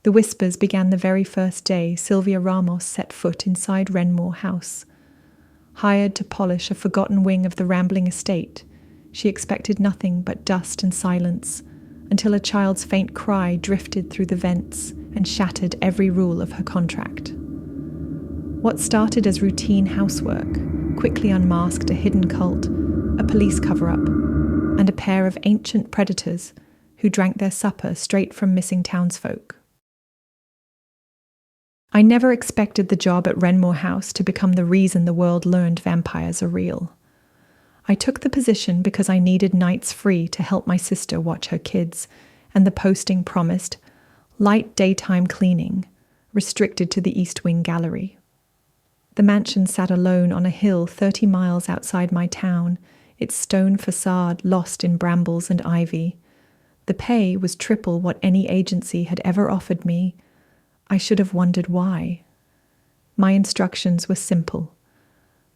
The whispers began the very first day Sylvia Ramos set foot inside Wrenmoor House. Hired to polish a forgotten wing of the rambling estate, she expected nothing but dust and silence, until a child's faint cry drifted through the vents and shattered every rule of her contract. What started as routine housework quickly unmasked a hidden cult, a police cover-up, and a pair of ancient predators who drank their supper straight from missing townsfolk. I never expected the job at Wrenmoor House to become the reason the world learned vampires are real. I took the position because I needed nights free to help my sister watch her kids, and the posting promised light daytime cleaning, restricted to the East Wing gallery. The mansion sat alone on a hill 30 miles outside my town, its stone facade lost in brambles and ivy. The pay was triple what any agency had ever offered me. I should have wondered why. My instructions were simple.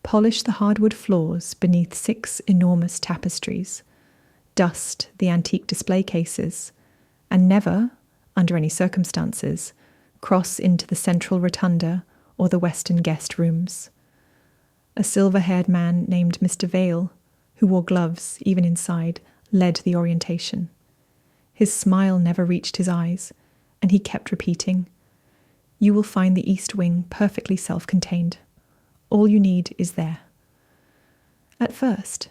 Polish the hardwood floors beneath 6 enormous tapestries, dust the antique display cases, and never, under any circumstances, cross into the central rotunda or the western guest rooms. A silver-haired man named Mr. Vale, who wore gloves even inside, led the orientation. His smile never reached his eyes, and he kept repeating, "You will find the East Wing perfectly self-contained. All you need is there." At first,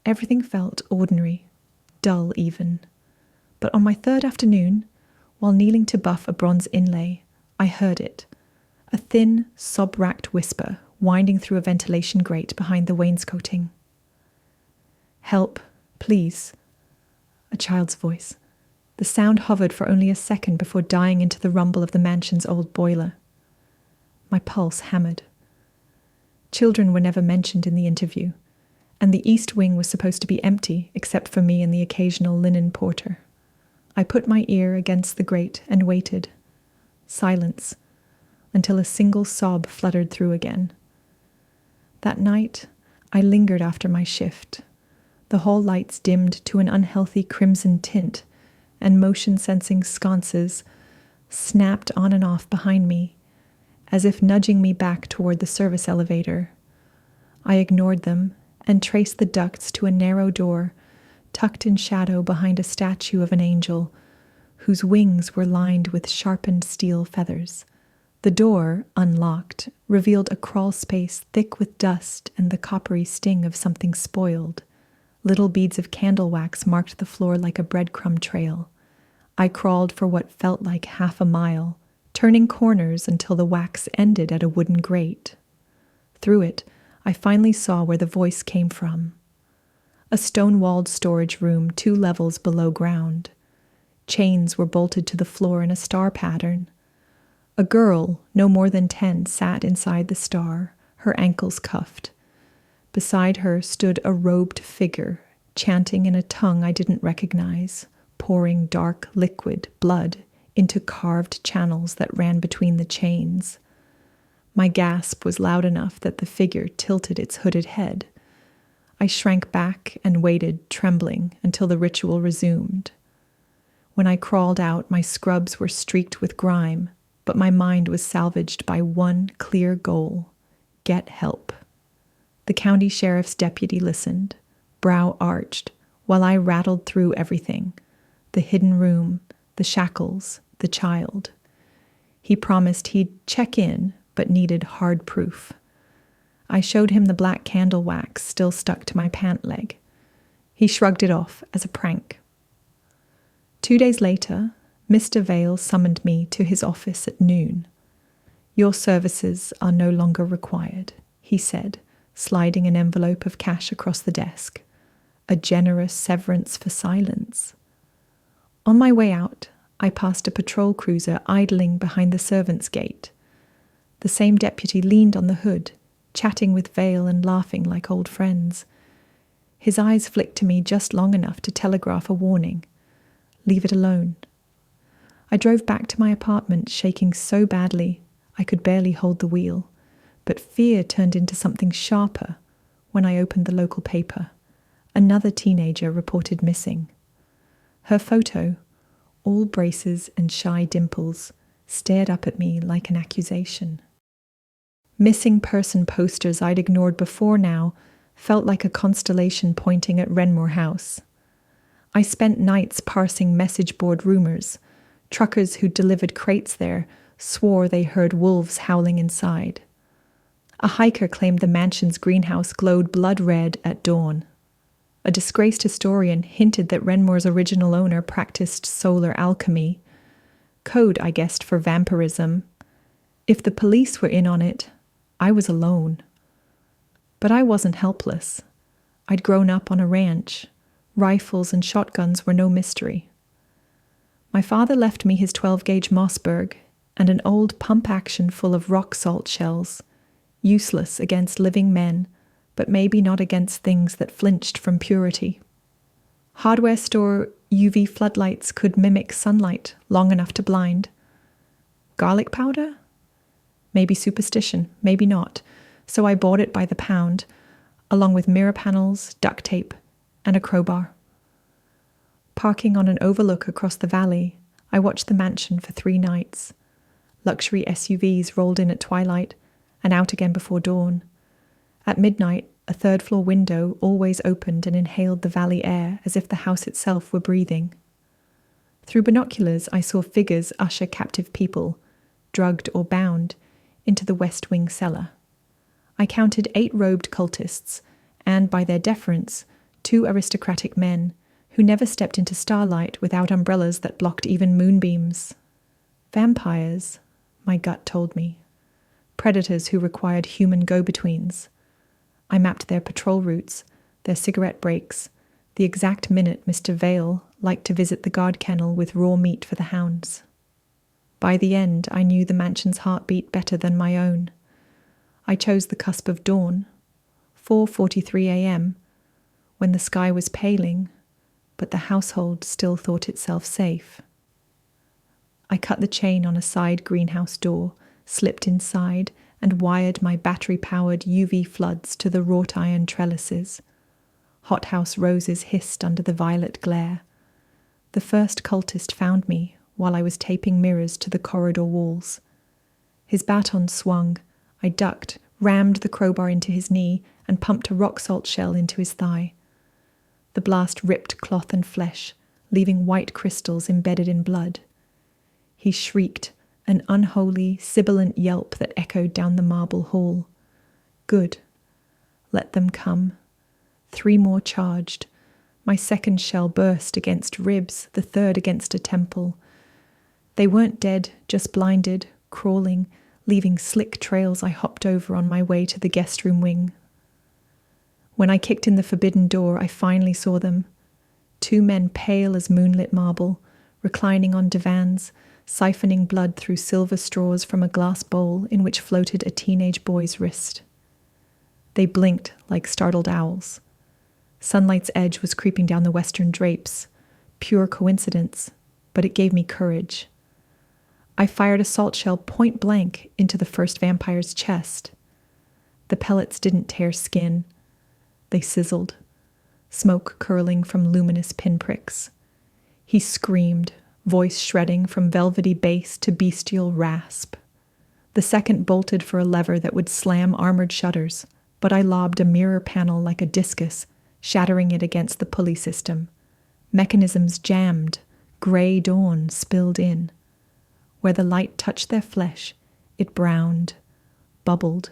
everything felt ordinary, dull even. But on my third afternoon, while kneeling to buff a bronze inlay, I heard it, a thin, sob-racked whisper winding through a ventilation grate behind the wainscoting. "Help, please." A child's voice. The sound hovered for only a second before dying into the rumble of the mansion's old boiler. My pulse hammered. Children were never mentioned in the interview, and the East Wing was supposed to be empty except for me and the occasional linen porter. I put my ear against the grate and waited. Silence, until a single sob fluttered through again. That night, I lingered after my shift. The hall lights dimmed to an unhealthy crimson tint, and motion-sensing sconces snapped on and off behind me, as if nudging me back toward the service elevator. I ignored them and traced the ducts to a narrow door, tucked in shadow behind a statue of an angel, whose wings were lined with sharpened steel feathers. The door, unlocked, revealed a crawl space thick with dust and the coppery sting of something spoiled. Little beads of candle wax marked the floor like a breadcrumb trail. I crawled for what felt like half a mile, turning corners until the wax ended at a wooden grate. Through it, I finally saw where the voice came from. A stone-walled storage room 2 levels below ground. Chains were bolted to the floor in a star pattern. A girl, no more than 10, sat inside the star, her ankles cuffed. Beside her stood a robed figure, chanting in a tongue I didn't recognize, pouring dark liquid blood into carved channels that ran between the chains. My gasp was loud enough that the figure tilted its hooded head. I shrank back and waited, trembling, until the ritual resumed. When I crawled out, my scrubs were streaked with grime, but my mind was salvaged by one clear goal: get help. The county sheriff's deputy listened, brow arched, while I rattled through everything: the hidden room, the shackles, the child. He promised he'd check in, but needed hard proof. I showed him the black candle wax still stuck to my pant leg. He shrugged it off as a prank. 2 days later, Mr. Vale summoned me to his office at noon. "Your services are no longer required," he said, sliding an envelope of cash across the desk. A generous severance for silence. On my way out, I passed a patrol cruiser idling behind the servants' gate. The same deputy leaned on the hood, chatting with Vale and laughing like old friends. His eyes flicked to me just long enough to telegraph a warning. Leave it alone. I drove back to my apartment, shaking so badly I could barely hold the wheel, but fear turned into something sharper when I opened the local paper. Another teenager reported missing. Her photo, all braces and shy dimples, stared up at me like an accusation. Missing person posters I'd ignored before now felt like a constellation pointing at Wrenmoor House. I spent nights parsing message board rumours. Truckers who delivered crates there swore they heard wolves howling inside. A hiker claimed the mansion's greenhouse glowed blood red at dawn. A disgraced historian hinted that Wrenmoor's original owner practiced solar alchemy, code, I guessed, for vampirism. If the police were in on it, I was alone. But I wasn't helpless. I'd grown up on a ranch. Rifles and shotguns were no mystery. My father left me his 12-gauge Mossberg and an old pump action full of rock salt shells, useless against living men, but maybe not against things that flinched from purity. Hardware store UV floodlights could mimic sunlight long enough to blind. Garlic powder? Maybe superstition, maybe not. So I bought it by the pound, along with mirror panels, duct tape, and a crowbar. Parking on an overlook across the valley, I watched the mansion for 3 nights. Luxury SUVs rolled in at twilight and out again before dawn. At midnight, a 3rd-floor window always opened and inhaled the valley air as if the house itself were breathing. Through binoculars, I saw figures usher captive people, drugged or bound, into the West Wing cellar. I counted 8 robed cultists, and by their deference, 2 aristocratic men who never stepped into starlight without umbrellas that blocked even moonbeams. Vampires, my gut told me. Predators who required human go-betweens. I mapped their patrol routes, their cigarette breaks, the exact minute Mr. Vale liked to visit the guard kennel with raw meat for the hounds. By the end, I knew the mansion's heartbeat better than my own. I chose the cusp of dawn, 4:43 a.m., when the sky was paling, but the household still thought itself safe. I cut the chain on a side greenhouse door, slipped inside, and wired my battery-powered UV floods to the wrought iron trellises. Hothouse roses hissed under the violet glare. The first cultist found me while I was taping mirrors to the corridor walls. His baton swung. I ducked, rammed the crowbar into his knee, and pumped a rock salt shell into his thigh. The blast ripped cloth and flesh, leaving white crystals embedded in blood. He shrieked, an unholy, sibilant yelp that echoed down the marble hall. Good. Let them come. 3 more charged. My second shell burst against ribs, the third against a temple. They weren't dead, just blinded, crawling, leaving slick trails I hopped over on my way to the guest room wing. When I kicked in the forbidden door, I finally saw them. 2 men pale as moonlit marble, reclining on divans, siphoning blood through silver straws from a glass bowl in which floated a teenage boy's wrist. They blinked like startled owls. Sunlight's edge was creeping down the western drapes. Pure coincidence, but it gave me courage. I fired a salt shell point blank into the first vampire's chest. The pellets didn't tear skin. They sizzled, smoke curling from luminous pinpricks. He screamed, voice shredding from velvety bass to bestial rasp. The second bolted for a lever that would slam armored shutters, but I lobbed a mirror panel like a discus, shattering it against the pulley system. Mechanisms jammed, grey dawn spilled in. Where the light touched their flesh, it browned, bubbled,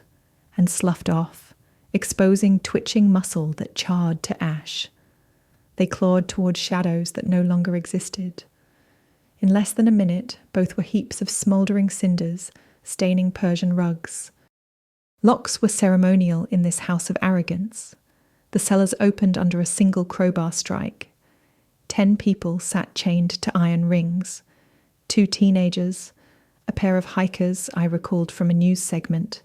and sloughed off, exposing twitching muscle that charred to ash. They clawed toward shadows that no longer existed. In less than a minute, both were heaps of smouldering cinders, staining Persian rugs. Locks were ceremonial in this house of arrogance. The cellars opened under a single crowbar strike. 10 people sat chained to iron rings. 2 teenagers, a pair of hikers I recalled from a news segment,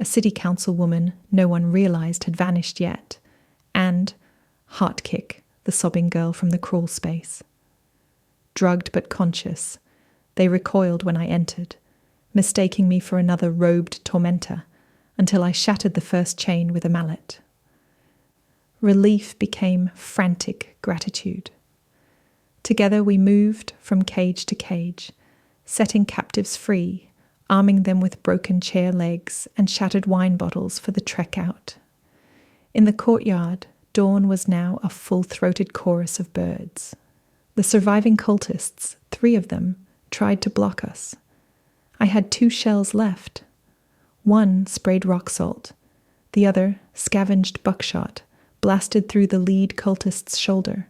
a city council woman no one realized had vanished yet, and Heartkick, the sobbing girl from the crawl space. Drugged but conscious, they recoiled when I entered, mistaking me for another robed tormentor, until I shattered the first chain with a mallet. Relief became frantic gratitude. Together we moved from cage to cage, setting captives free, arming them with broken chair legs and shattered wine bottles for the trek out. In the courtyard, dawn was now a full-throated chorus of birds. The surviving cultists, 3 of them, tried to block us. I had 2 shells left. One sprayed rock salt. The other, scavenged buckshot, blasted through the lead cultist's shoulder,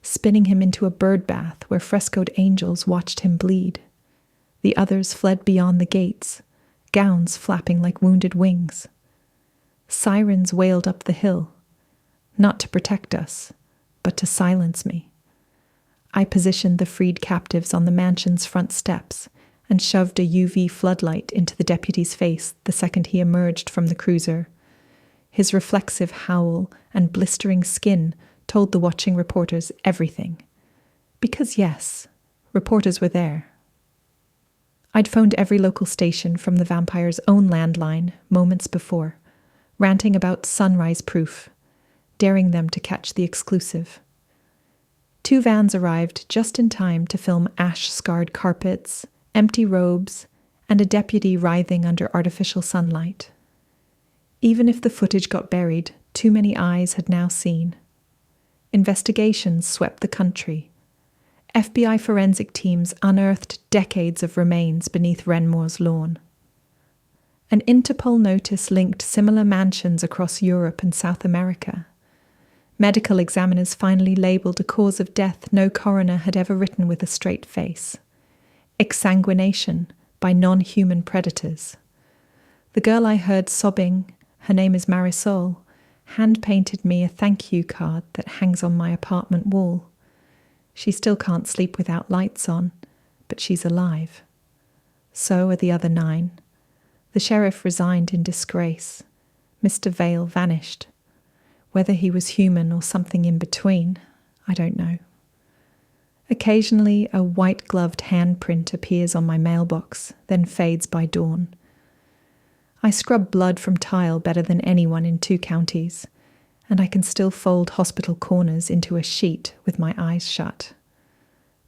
spinning him into a bird bath where frescoed angels watched him bleed. The others fled beyond the gates, gowns flapping like wounded wings. Sirens wailed up the hill, not to protect us, but to silence me. I positioned the freed captives on the mansion's front steps and shoved a UV floodlight into the deputy's face the second he emerged from the cruiser. His reflexive howl and blistering skin told the watching reporters everything. Because yes, reporters were there. I'd phoned every local station from the vampire's own landline moments before, ranting about sunrise proof, daring them to catch the exclusive. 2 vans arrived just in time to film ash-scarred carpets, empty robes, and a deputy writhing under artificial sunlight. Even if the footage got buried, too many eyes had now seen. Investigations swept the country. FBI forensic teams unearthed decades of remains beneath Wrenmoor's lawn. An Interpol notice linked similar mansions across Europe and South America. Medical examiners finally labelled a cause of death no coroner had ever written with a straight face: exsanguination by non-human predators. The girl I heard sobbing, her name is Marisol, hand-painted me a thank you card that hangs on my apartment wall. She still can't sleep without lights on, but she's alive. So are the other 9. The sheriff resigned in disgrace. Mr. Vale vanished. Whether he was human or something in between, I don't know. Occasionally, a white-gloved handprint appears on my mailbox, then fades by dawn. I scrub blood from tile better than anyone in 2 counties, and I can still fold hospital corners into a sheet with my eyes shut.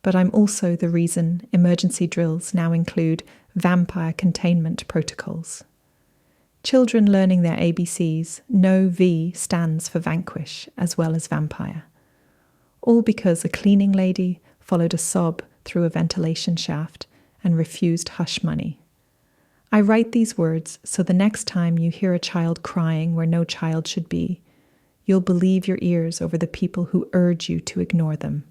But I'm also the reason emergency drills now include vampire containment protocols. Children learning their ABCs know V stands for vanquish as well as vampire. All because a cleaning lady followed a sob through a ventilation shaft and refused hush money. I write these words so the next time you hear a child crying where no child should be, you'll believe your ears over the people who urge you to ignore them.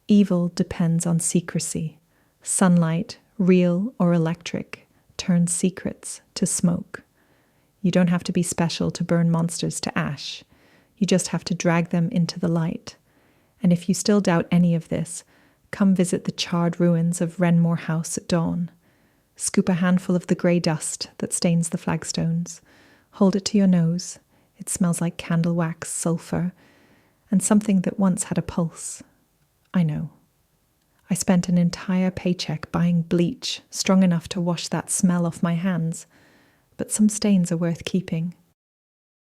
Evil depends on secrecy. Sunlight, real or electric, turns secrets to smoke. You don't have to be special to burn monsters to ash. You just have to drag them into the light. And if you still doubt any of this, come visit the charred ruins of Wrenmoor House at dawn. Scoop a handful of the grey dust that stains the flagstones. Hold it to your nose. It smells like candle wax, sulphur, and something that once had a pulse. I know. I spent an entire paycheck buying bleach strong enough to wash that smell off my hands, but some stains are worth keeping.